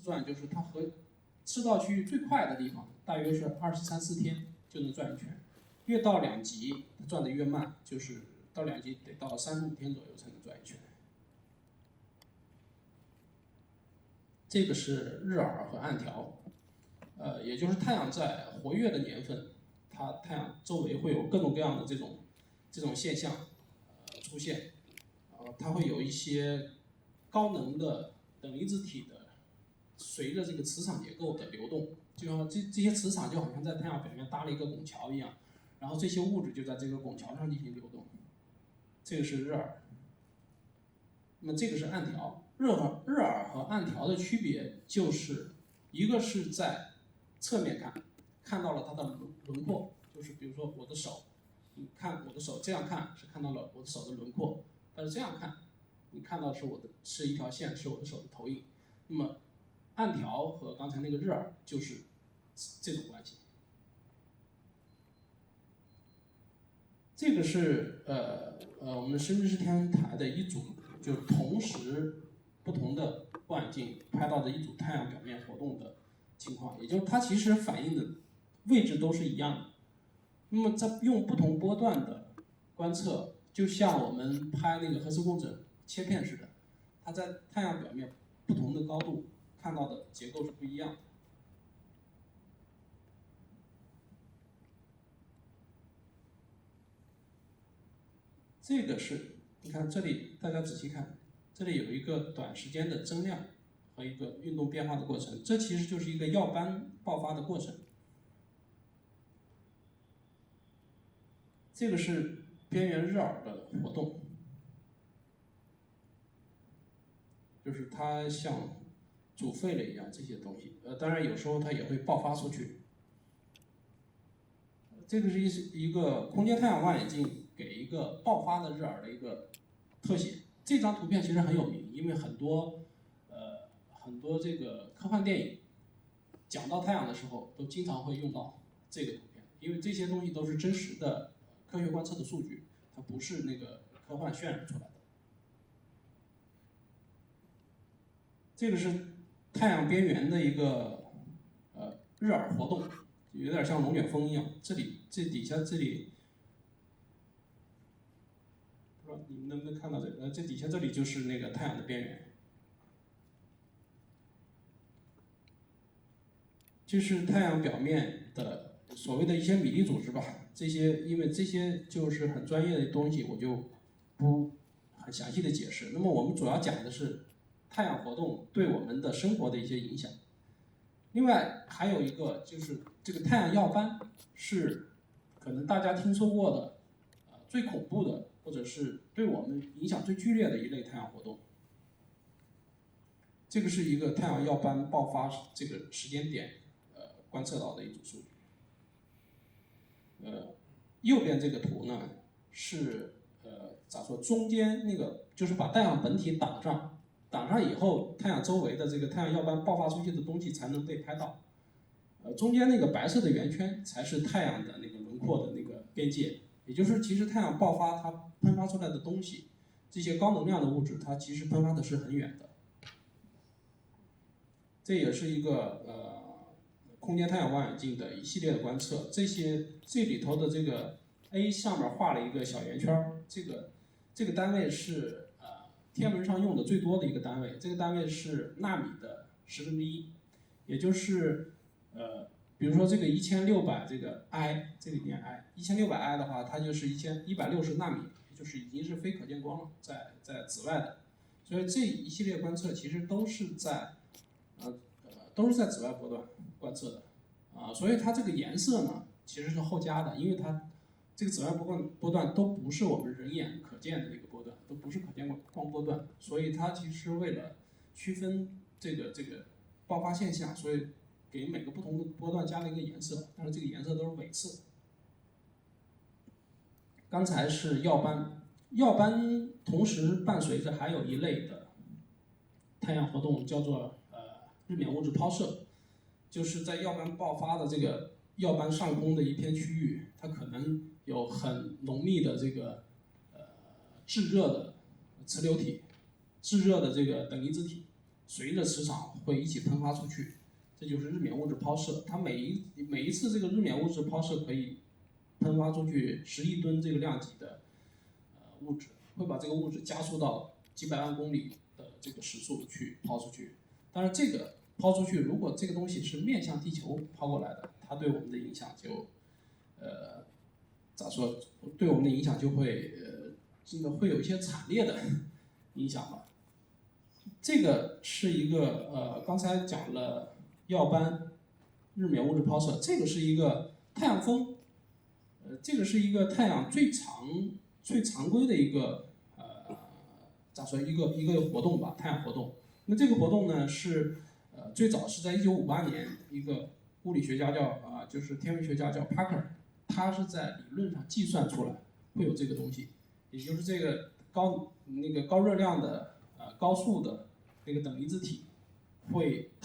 转，就是它和赤道区域最快的地方，大约是23、24天就能转一圈，越到2极它转得越慢，就是到2极得到35天左右才能转一圈。这个是日珥和暗条，也就是太阳在活跃的年份，它太阳周围会有各种各样的这种现象出现，它会有一些高能的等离子体的随着这个磁场结构的流动，就像这些磁场就好像在太阳表面搭了一个拱桥一样，然后这些物质就在这个拱桥上进行流动。这个是日珥，那么这个是暗条。日珥和暗条的区别就是，一个是在侧面看到了它的轮廓，就是比如说我的手，你看我的手这样看是看到了我的手的轮廓，但是这样看，你看到是一条线，是我的手的投影。那么暗条和刚才那个日珥就是这种关系。这个是我们深圳市天文台的一组，就是同时不同的望远镜拍到的一组太阳表面活动的情况，也就是它其实反映的位置都是一样的。那么在用不同波段的观测，就像我们拍那个核磁共振切片似的，它在太阳表面不同的高度看到的结构是不一样的。这个是，你看这里，大家仔细看，这里有一个短时间的增量和一个运动变化的过程，这其实就是一个耀斑爆发的过程。这个是边缘日珥的活动，就是它像煮沸了一样这些东西，当然有时候它也会爆发出去。这个是一个空间太阳望远镜给一个爆发的日珥的一个特写。这张图片其实很有名，因为很多这个科幻电影讲到太阳的时候，都经常会用到这个图片，因为这些东西都是真实的科学观测的数据，它不是那个科幻渲染出来的。这个是太阳边缘的一个日珥活动，有点像龙卷风一样。这底下这里，不知道你们能不能看到这个？这底下这里就是那个太阳的边缘。就是太阳表面的所谓的一些米粒组织吧，这些因为这些就是很专业的东西，我就不很详细的解释。那么我们主要讲的是太阳活动对我们的生活的一些影响。另外还有一个就是这个太阳耀斑是可能大家听说过的最恐怖的，或者是对我们影响最剧烈的一类太阳活动。这个是一个太阳耀斑爆发这个时间点观测到的一组数据。右边这个图呢是咋说？中间那个就是把太阳本体挡上以后，太阳周围的这个太阳耀斑爆发出去的东西才能被拍到。中间那个白色的圆圈才是太阳的那个轮廓的那个边界，也就是其实太阳爆发它喷发出来的东西，这些高能量的物质，它其实喷发的是很远的。这也是一个空间太阳望远镜的一系列的观测，这里头的这个 A 上面画了一个小圆圈，这个单位是天文上用的最多的一个单位，这个单位是纳米的1/10，也就是比如说这个1600这个 I 这里面 I1600 I 的话，它就是1160纳米，就是已经是非可见光了，在紫外的，所以这一系列观测其实都是在紫外波段观测的，所以它这个颜色呢其实是后加的，因为它这个紫外波段都不是我们人眼可见的那个波段，都不是可见光波段，所以它其实为了区分这个爆发现象，所以给每个不同的波段加了一个颜色，但是这个颜色都是伪色。刚才是耀斑，耀斑同时伴随着还有一类的太阳活动，叫做日冕物质抛射，就是在耀斑爆发的这个耀斑上空的一片区域，它可能有很浓密的这个炙热的磁流体、炙热的这个等离子体，随着磁场会一起喷发出去，这就是日冕物质抛射。它每一次这个日冕物质抛射可以喷发出去10亿吨这个量级的物质，会把这个物质加速到几百万公里的这个时速去抛出去。当然，这个抛出去，如果这个东西是面向地球抛过来的，它对我们的影响就，咋说？对我们的影响就会真的会有一些惨烈的影响吧。这个是一个刚才讲了耀斑、日冕物质抛射，这个是一个太阳风，这个是一个太阳最常规的一个咋说一个活动吧，太阳活动。那这个活动呢是最早是在1958年，一个物理学家就是天文学家叫 Parker， 他是在理论上计算出来会有这个东西，也就是这个高热量的高速的那个等离子体会逃